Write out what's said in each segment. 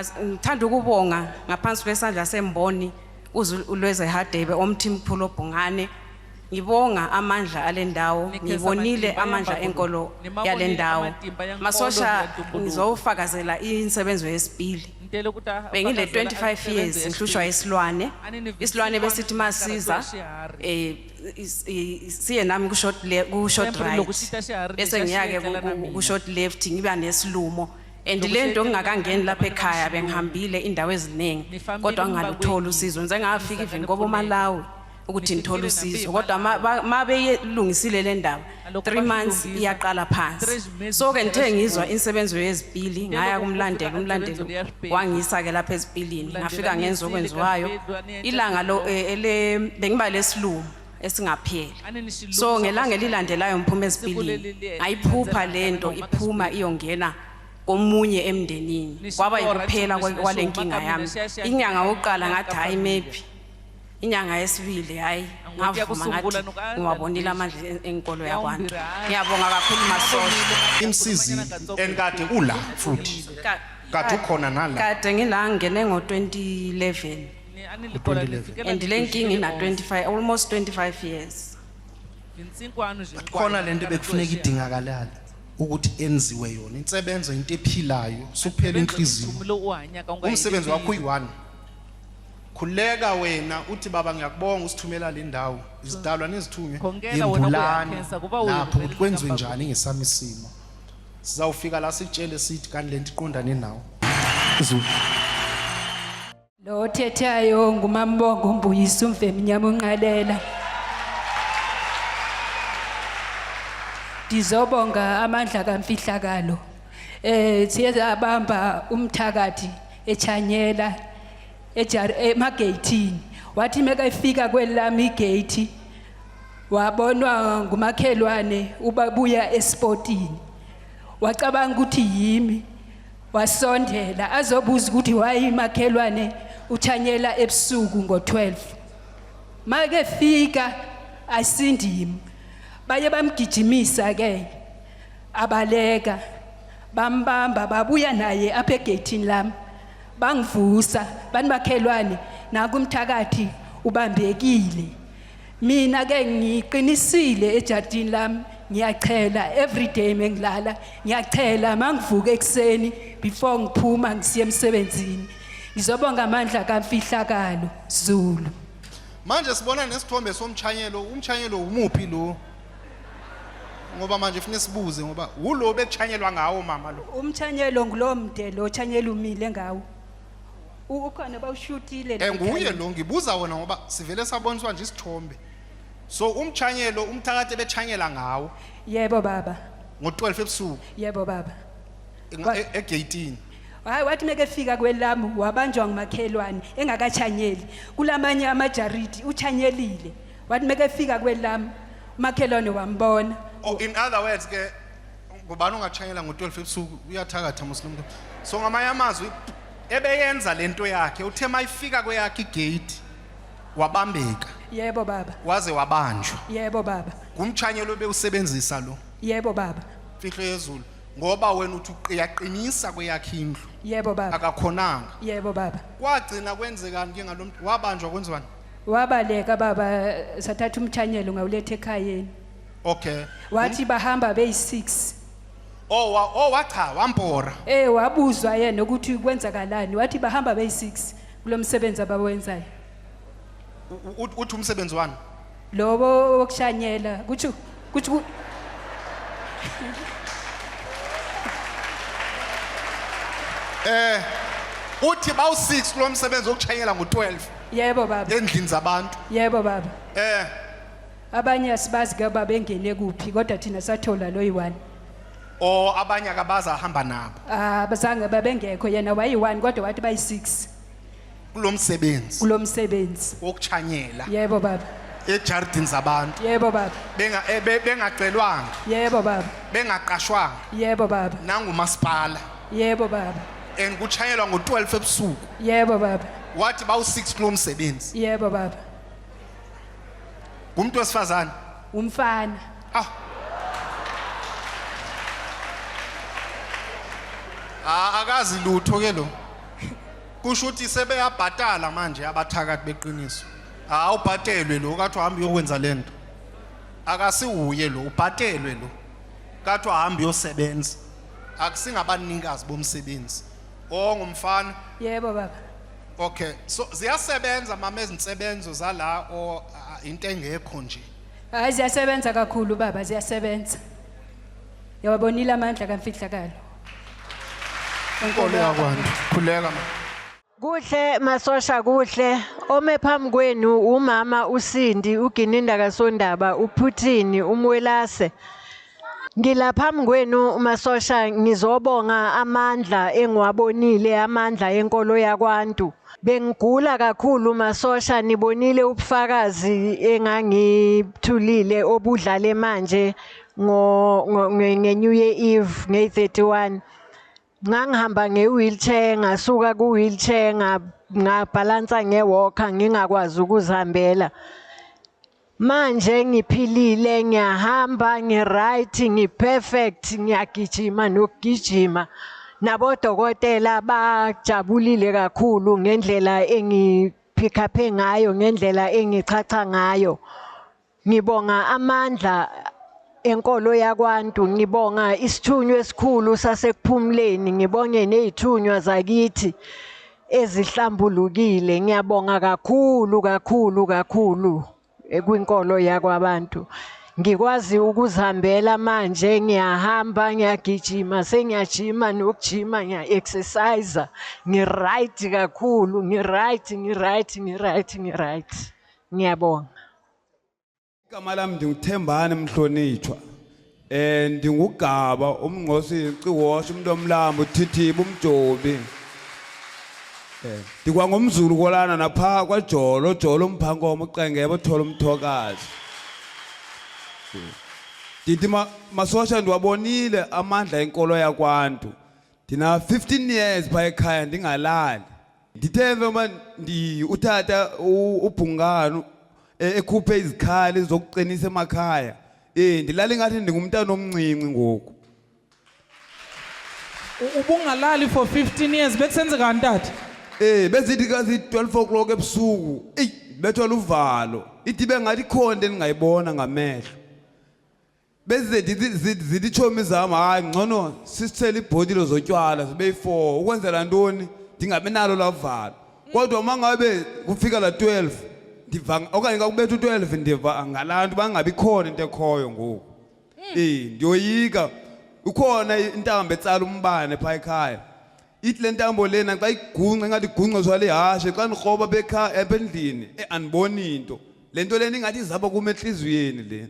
ngithanda ukubonga ngaphansi kwesandla semboni uLweze Hadebe omthimkhulu Bhungane. Ngibonga amandla alendawo, ngibonile amandla enkolo yalendawo. Masosha ngizofakazela insebenzo yesibili. Bengile 25 years ngihlushwa isilwane. Isilwane besithi masiza siye nami ku short right. Bese ngiyake ku short left ngiba nesilumo. And lento ngingakangeni lapha ekhaya bengihambile indawo eziningi kodwa ngaluthola usizo. Ngize ngafika even ngoba Malawi ukuthi ngithola usizo kodwa mabeyilungisile le ndaba 3 months iyaqala phansi. So ke ngithe ngizwa insebenzo yezibili ngaya kumlandelo wangisa ke lapha ezipilini ngafika ngenza okwenziwayo ilanga lo bengiba lesilumo esingapheli. So ngelanga elilandelayo ngiphuma ezipilini ngayiphupha lento iphuma iyongena komunye emndenini kwaba yikuphela kwalenkinga yami. Inyanga yokuqala ngathi hayi maybe inyanga yesibili hayi ngavuma ngathi ngiwabonile amandla enkolo yakwantu. Ngiyabonga kakhulu Masosha. Imsizi enkade ula futhi kade ukhona nala kade ngila ngene ngo2011 and lenkinga ina 25 almost 25 years. Khona lento bekufuneka idingakalala ukuthi enziwe yona insebenzo into ephilayo sukuphela inhliziyo. Umsebenzi wakho uyi1 khuleka wena uthi baba ngiyakubonga usithumela le ndawo izidalwa nezithunywe yembulani lapho ukuthi kwenziwe njani ngesami isimo. Sizawufika la sitshele sithi kanti lento iqondane nawo. Lo thethayo ngumambongo uMbuyisa uMvemnyama unqalela. Dizobonga amandla kamfihlakalo. Siyabamba umthakathi echanyela emageyithini. Wathi meka efika kwelami igate wabonwa ngumakhelwane ubabuya esportini. Wacabanga ukuthi yimi wasondela azobuza ukuthi wayi makhelwane uthanyela ebusuku ngo12. Make fika asindimi. Baye bamgijimisa ke abaleka bambamba babuya naye apha egate lami bangivusa bani bakhelwane nakumthakathi ubambekile. Mina ke ngiqinisile ejardini lami ngiyachela everyday mengilala ngiyachela mangivuka ekseni before ngiphuma ngisiya emsebenzini. Ngizobonga amandla kamfihlakalo Zulu. Manje sibona nesithombe somchanyelo. Umchanyelo umuphi lo? Ngoba manje ufuna sibuze ngoba ulo bekuchanyelwa ngawo mama lo. Umchanyelo ngilomde lo chanyela umile ngawo. Ukhona bawushutile la. Nguye lo ngibuza wona ngoba sivele saboniswa nje isithombe. So umchanyelo umthakathi bechanyela ngawo. Yebo baba. Ngo12 ebusuku. Yebo baba. Egate. Hayi wathi mekefika kwelami wabanjwa ngumakhelwane engakachanyeli. Kulamanye amajaridi uchanyelile. Wathi mekefika kwelami umakhelwane wambona. Oh, in other words ke ngubani ungachanyela ngo12 ebusuku uyathakatha Muslim. So ngamanye amazwi ebeyenza lento yakhe uthe mayifika kweyakhe igate wabambeka. Yebo baba. Waze wabanjwa. Yebo baba. Kumchanyelo bewusebenzisa lo. Yebo baba. Fihlo yezulu ngoba wena uthi uqiyaqinisa kweyakhe indlu. Yebo baba. Akakhonanga. Yebo baba. Kwagcina kwenzekani ke ngalomuntu wabanjwa kwenziwani? Wabaleka baba sathatha umthanyelo ngawulethe ekhayeni. Okay. Wathi bahamba beyi6. Wacha wampora. Wabuzwa yena ukuthi kwenzakalani. Wathi bahamba beyi6 kulomsebenzi abawenzayo. Uthi umsebenzi wani? Lobo wokushanyela kuthi uthi bawu6 kulomsebenzi wokuchanyela ngo12. Yebo baba. Endlini zabantu. Yebo baba. Abanye asibazi ke baba engene kuphi kodwa thina sathola lo yi1. Abanye akabaza ahamba nabo. Bazange babengekho yena wayi1 kodwa wathi bayi6 kulomsebenzi wokuchanyela. Yebo baba. Ejardini zabantu. Yebo baba. Bengacelwanga. Yebo baba. Bengaqashwanga. Yebo baba. Nangumasipala. Yebo baba. Kuchanyelwa ngo12 ebusuku. Yebo baba. Wathi bawu6 kulomsebenzi. Yebo baba. Umuntu wesifazane? Umfana. Akazi lutho ke lo. kusho ukuthi sebeyabhatala manje abathakathi beqiniso. Awubhatelwe lo kathi uhambe uyokwenza lento. Akasiuye lo ubhatelwe lo. Kathi uhambe uyosebenza. Akusingabanikazi bomsebenzi. Ngumfana. Yebo baba. Okay, so ziyasebenza mama ezinsebenzo zala o into engekho nje. Hayi ziyasebenza kakhulu baba, ziyasebenza. Yawabonile amandla kaMfihlakalo. Inkolo yakwantu. Khuleka mama. Kuhle masosha kuhle ome phambi kwenu umama uSindi uGininda kaSondaba uPhuthini umwelase ngilaphambi kwenu masosha ngizobonga amandla engiwabonile amandla enkolo yakwantu bengigula kakhulu masosha nibonile ubufakazi engangithulile obudlale manje nge-New Year Eve nge-31 ngangihamba nge-wheelchair ngasuka ku-wheelchair ngabhalansa nge-walker ngingakwazi ukuzihambela manje ngiphilile ngiyahamba ngi-right ngi-perfect ngiyagijima nokugijima nabodokotela bajabulile kakhulu ngendlela engipick up ngayo ngendlela engichacha ngayo ngibonga amandla enkolo yakwantu ngibonga isithunywa esikhulu sasekuphumleni ngibonge nezithunywa zakithi ezihlambulukile ngiyabonga kakhulu kwinkolo yakwabantu ngikwazi ukuzihambela manje ngiyahamba ngiyagijima sengiyajima nokujima ngiya-exercise ngi-right kakhulu ngi-right ngiyabonga. Igama lami ndinguThembani Mhlonitshwa. Ndingugaba umngqosi Ciwosha umuntu omlambo uThithiba umjobi. Ndikwangomzulu kolana napha kwaJolo umphankomo uqengebe othola umthokazi. Ndithi masosha ndiwabonile amandla enkolo yakwantu. Ndina 15 years pha ekhaya ndingalali. Ndithe noma utata uBhungano ekhuphe izikhali zokuqinisa emakhaya ndilala ngathi ndingumntana omncinci ngoku ubungalali for 15 years bekusenzeka ntata bezithi kazi 12 o'clock ebusuku bethola uvalo ithi bengathi khona endingayibona ngamehlo bezithi chomi zami hayi ngcono sisithela ibhodilo zotywala sibe 4 ukwenzela ntoni ndingabe nalo lavalo kodwa mangabe kufika la 12 ndivanga okanye ngakubetha u12 ndiva ngalantu bangabi khona into ekhoyo ngoku ndiyoyika ukhona intambo etsala umbane pha ekhaya ithi le ntambo lena xa igunqa ngathi igunqiswa lihashe xa nirhoba bekhaya ebendlini andiboni into le nto lena ingathi izapha kuma enhliziyweni lena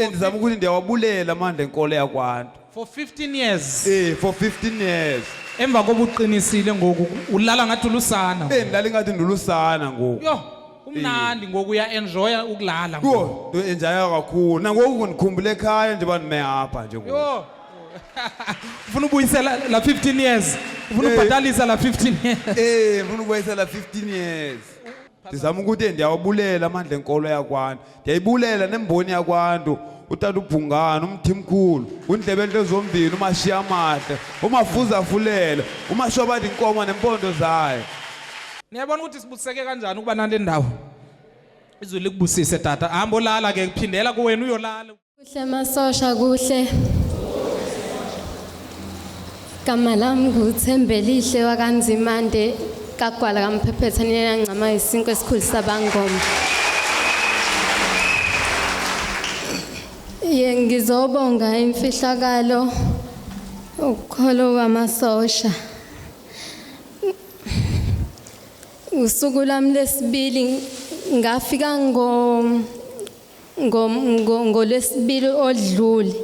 endizama ukuthi ndiyawabulela amandla enkolo yakwantu for 15 years for 15 years emva koba uqinisile ngoku ulala ngathi ulusana ndilala ngathi ndilusana ngoku yo umnandi ngoku uya-enjoya ukulala yo enjoya kakhulu nangoku ndikhumbula ekhaya nje bandime apha nje yo ufuna ubuyisela la 15 years ufuna ubhatalisa la 15 years ufuna ubuyisela 15 years ndizama ukuthi ndiyawabulela amandla enkolo yakwantu ndiyayibulela nemboni yakwantu utata uBhungano umthimkhulu undlebe enhle zombili umashiya amahle umafuza afulele umashobadi inkomo nempondo zayo. Niyabona ukuthi sibuseke kanjani ukuba nale ndawo izwe likubusise tata hamba olala ke kuphindela kuwena uyolala kuhle masosha kuhle gama lami nguThembelihle wakanzimande kagwala kamphephetha niyancama isinko esikhulu sabangoma ngizobonga imfihlakalo ukholo wamasosha usuku lami lesibili ngafika ngolesibili odlule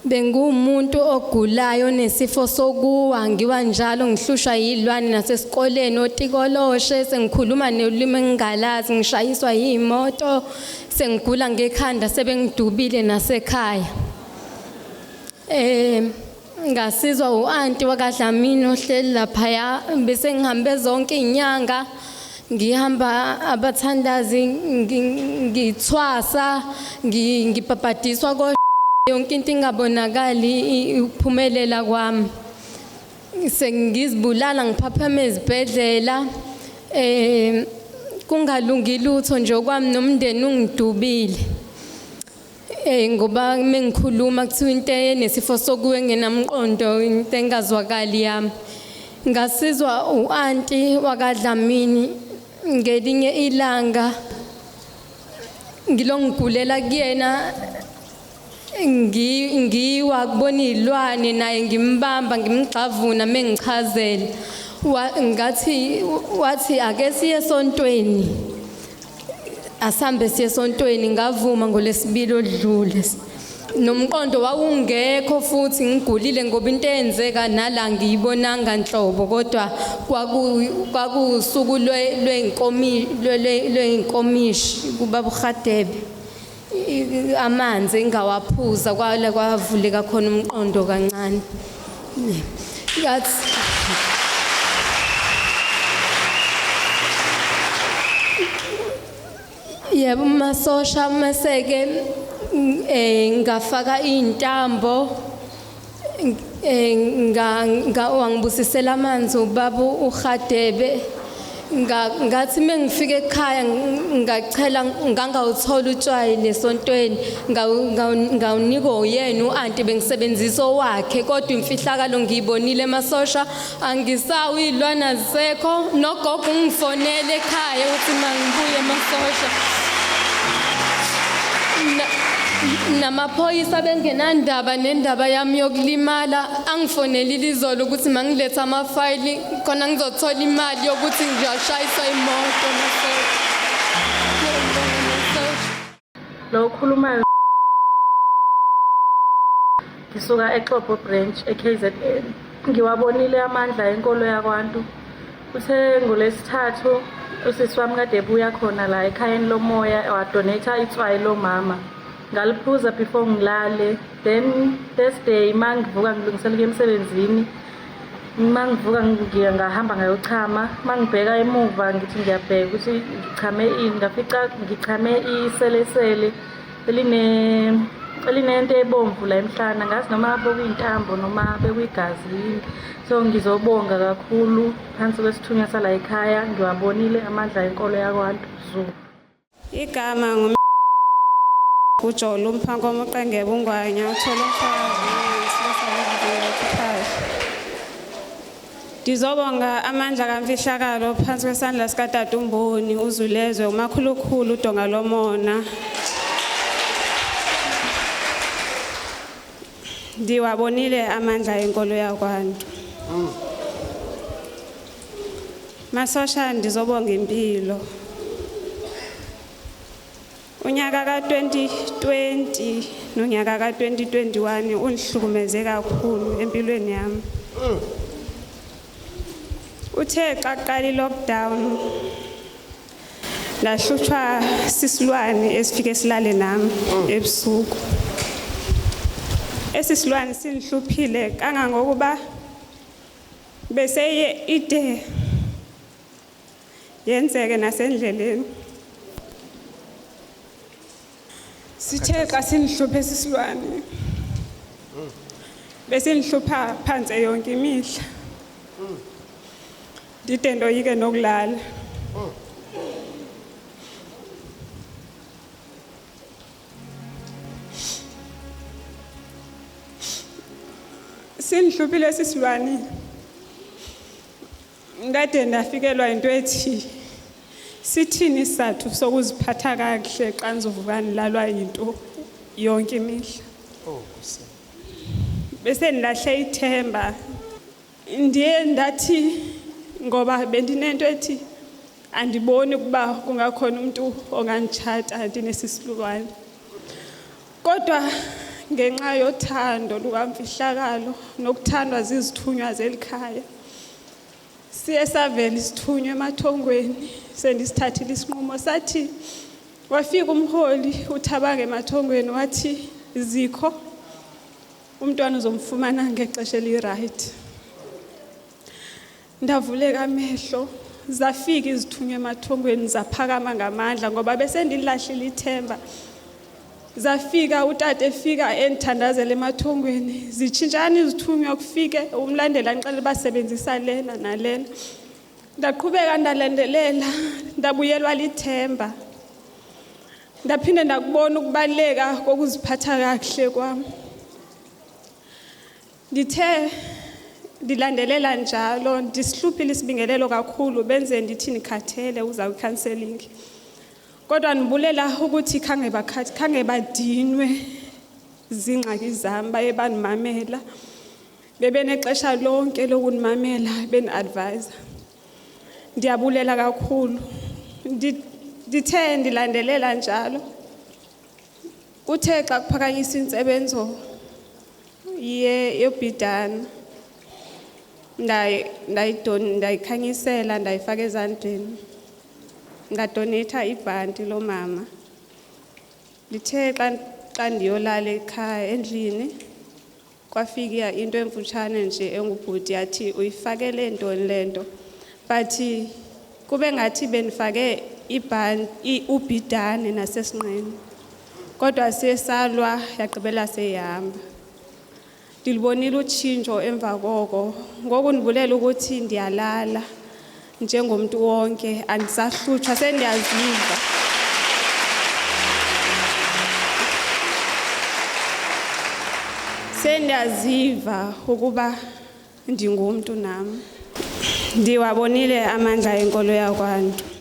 bengumuntu ogulayo nesifo sokuwa ngiwa njalo ngihlushwa yilwane nasesikoleni otikoloshe sengikhuluma nolimi engingalazi ngishayiswa yimoto sengigula ngekhanda sebengidubile nasekhaya ngasizwa uanti wakadlamini ohleli lapha bese ngihambe zonke inyanga ngihamba abathandazi ngithwasa ngibhabhadiswa yonke into ingabonakali ukuphumelela kwami sengizibulala ngiphaphama ezibhedlela kungalungi lutho nje okwami nomndeni ungidubile ngoba mengikhuluma kuthiwa into enesifo sokuwe ngenamqondo into engazwakali yami ngasizwa u-anti wakadlamini ngelinye ilanga ngilongigulela kuyena ngiwa kubona izilwane naye ngimbamba ngimgxavuna mengichazela wathi ake siye esontweni asambe siye esontweni ngavuma ngoLwesibili odlule nomqondo wawungekho futhi ngigulile ngoba into eyenzeka nala ngiyibonanga nhlobo kodwa kwakusuku lweinkomishi kubaba uGadebe amanzi engawaphuza kwavuleka khona umqondo kancane yebo masosha maseke ngafaka intambo wangibusisela amanzi ubaba uGadebe ngathi mengifika ekhaya ngacela ngangawuthola utshwayi lesontweni ngawunika uyena uanti bengisebenzisa owakhe kodwa imfihlakalo ngiyibonile emasosha angisawu izilwana azisekho nogogo ungifonele ekhaya uthi mangibuye emasosha namaphoyisa bengenandaba nendaba yami yokulimala angifonelile izolo ukuthi mangilethe amafayili khona ngizothola imali yokuthi ngiyashayisa imoto lo khulumayo ngisuka eXhobo branch eKZN ngiwabonile amandla enkolo yakwantu uthe ngolesithathu usisi wami kade ebuya khona la ekhayeni lomoya wadonate itswayi lomama ngaliphuza before ngilale then Thursday mangivuka ngilungiselela emsebenzini mangivuka ngihamba ngayochama mangibheka emuva ngithi ngiyabheka ukuthi ngichame ini ngafica ngichame iselesele elinento ebomvu la emhlana ngazi noma bekuyintambo noma bekuyigazi so ngizobonga kakhulu phansi kwesithunywa sala ekhaya ngiwabonile amandla enkolo yakwantu Zulu igama uJola umphango omuqengebe ungwanya uthola umfazi Ndizobonga amandla kamfihlakalo phansi kwesandla sikaTata uMboni uZulezwe umakhulukhulu uDonga lomona ndiwabonile amandla enkolo yakwantu masosha ndizobonga impilo unyaka ka2020 nonyaka ka2021 undihlukumeze kakhulu empilweni yami uthe xaqala ilockdown lahluthwa sisilwane esifike silale nami ebusuku esisilwane sinihluphile kangangokuba bese ide yenzeke nasendleleni sithe xa sinihluphe sisilwane bese nihlupha phansi yonke imihla ndide ndoyike nokulala sinihluphile sisilwane ngade ndafikelwa into ethi sithini isathu sokuziphatha kahle xa nizovukani lalwa into yonke imihla bese nilahle ithemba ndiye ndathi ngoba bendinento ethi andiboni kuba kungakhona umuntu ongangitshata ndinesisiluwane kodwa ngenxa yothando lukamfihlakalo nokuthandwa zizithunywa zelikhaya siye savela isithunywa emathongweni sendisithathile isinqumo sathi wafika umholi uthabange emathongweni wathi Zikho umntwana uzomfumana ngexesha eliright ndavuleka amehlo zafika izithunywa emathongweni zaphakama ngamandla ngoba bese ndilahlile ithemba zafika utata efika enthandazela emathongweni zitshintshana izithunywa kufike umlandela ngicela basebenzisa lena nalena ndaqhubeka ndalandelela ndabuyelwa lithemba ndaphinde ndakubona ukubaleka kokuziphatha kahle kwami ndithe ndilandelela njalo ndisihluphile isibingelelo kakhulu benze ndithi nikhathele uza kwi-counselling kodwa nibulela ukuthi khange badinwe zingxaki zami baye banimamela bebenexesha lonke lokunimamela beni-advise ndiyabulela kakhulu ndithe ndilandelela njalo uthe xa kuphakanyisa intsebenzo yobhidana ndayikhanyisela ndayifaka ezandleni ngadoneyitha ibhanti lomama lithe xa ndiyolala ekhaya endlini kwafika into emfutshane nje engubhuti yathi uyifakele ntoni le nto but kube ngathi benifake ubhidane nasesinqeni kodwa siyesalwa yagqibela seyihamba ndilibonile utshintsho emva koko ngoku ndibulela ukuthi ndiyalala njengomuntu wonke andisahlutshwa sendiyaziva ukuba ndingumntu nami ndiwabonile amandla enkolo yakwantu